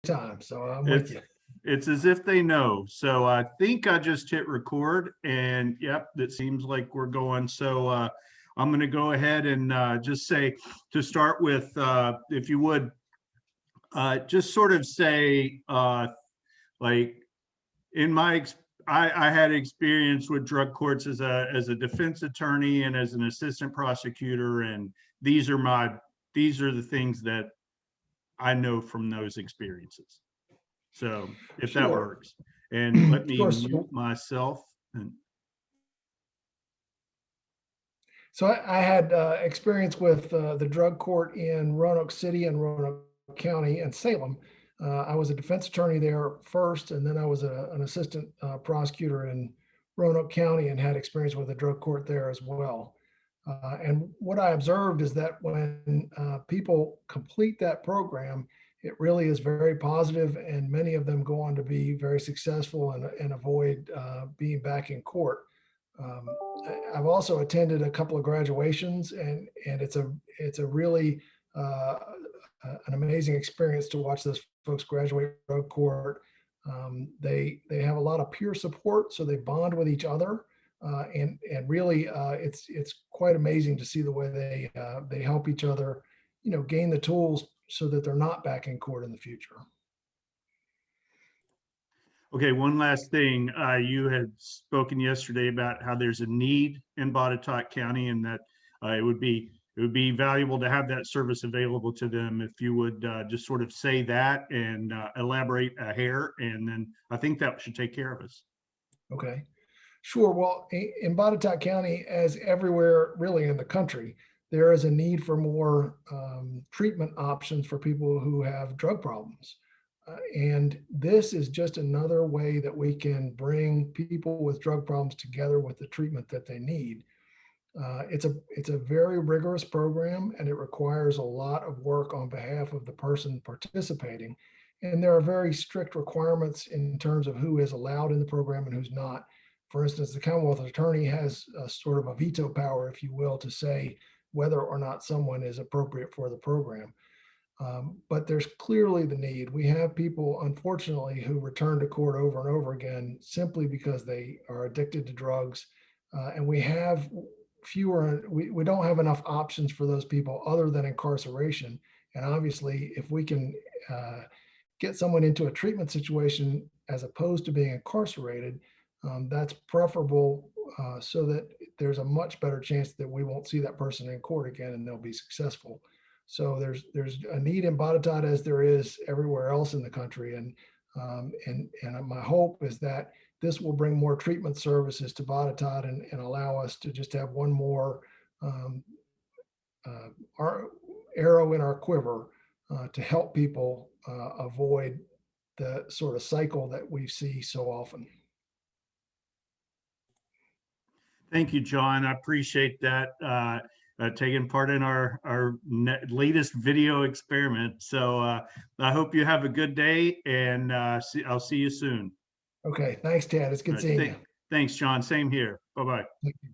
time. So I'm with It's you. it's as if they know. So I think I just hit record, and yep, that seems like we're going. So I'm going to go ahead and just say, to start with, if you would, just sort of say, like, in my I had experience with drug courts as a defense attorney and as an assistant prosecutor, and these are the things that I know from those experiences. So if that Sure. works, and let me Sure. mute myself. And So I had experience with the drug court in Roanoke City and Roanoke County and Salem. I was a defense attorney there first, and then I was an assistant prosecutor in Roanoke County and had experience with the drug court there as well. And what I observed is that when people complete that program, it really is very positive, and many of them go on to be very successful and avoid being back in court. Um, I've also attended a couple of graduations, and it's a really an amazing experience to watch those folks graduate from court. They have a lot of peer support, so they bond with each other, and really it's quite amazing to see the way they help each other, gain the tools so that they're not back in court in the future. okay, one last thing. You had spoken yesterday about how there's a need in Botetourt County, and that it would be valuable to have that service available to them. If you would just sort of say that and elaborate a hair, and then I think that should take care of us. Okay. Sure. Well, in Botetourt County, as everywhere really in the country, there is a need for more treatment options for people who have drug problems. And this is just another way that we can bring people with drug problems together with the treatment that they need. It's a very rigorous program, and it requires a lot of work on behalf of the person participating. And there are very strict requirements in terms of who is allowed in the program and who's not. For instance, the Commonwealth attorney has a sort of a veto power, if you will, to say whether or not someone is appropriate for the program. But there's clearly the need. We have people, unfortunately, who return to court over and over again simply because they are addicted to drugs. And we have we don't have enough options for those people other than incarceration. And obviously, if we can get someone into a treatment situation as opposed to being incarcerated, that's preferable, so that there's a much better chance that we won't see that person in court again and they'll be successful. So there's a need in Botetourt as there is everywhere else in the country, and my hope is that this will bring more treatment services to Botetourt and allow us to just have one more our arrow in our quiver to help people avoid the sort of cycle that we see so often. Thank you, John. I appreciate that. Taking part in our latest video experiment. So I hope you have a good day, and I'll see you soon. Okay, thanks, Ted. It's good seeing you. Thanks, John. Same here. Bye-bye. Thank you.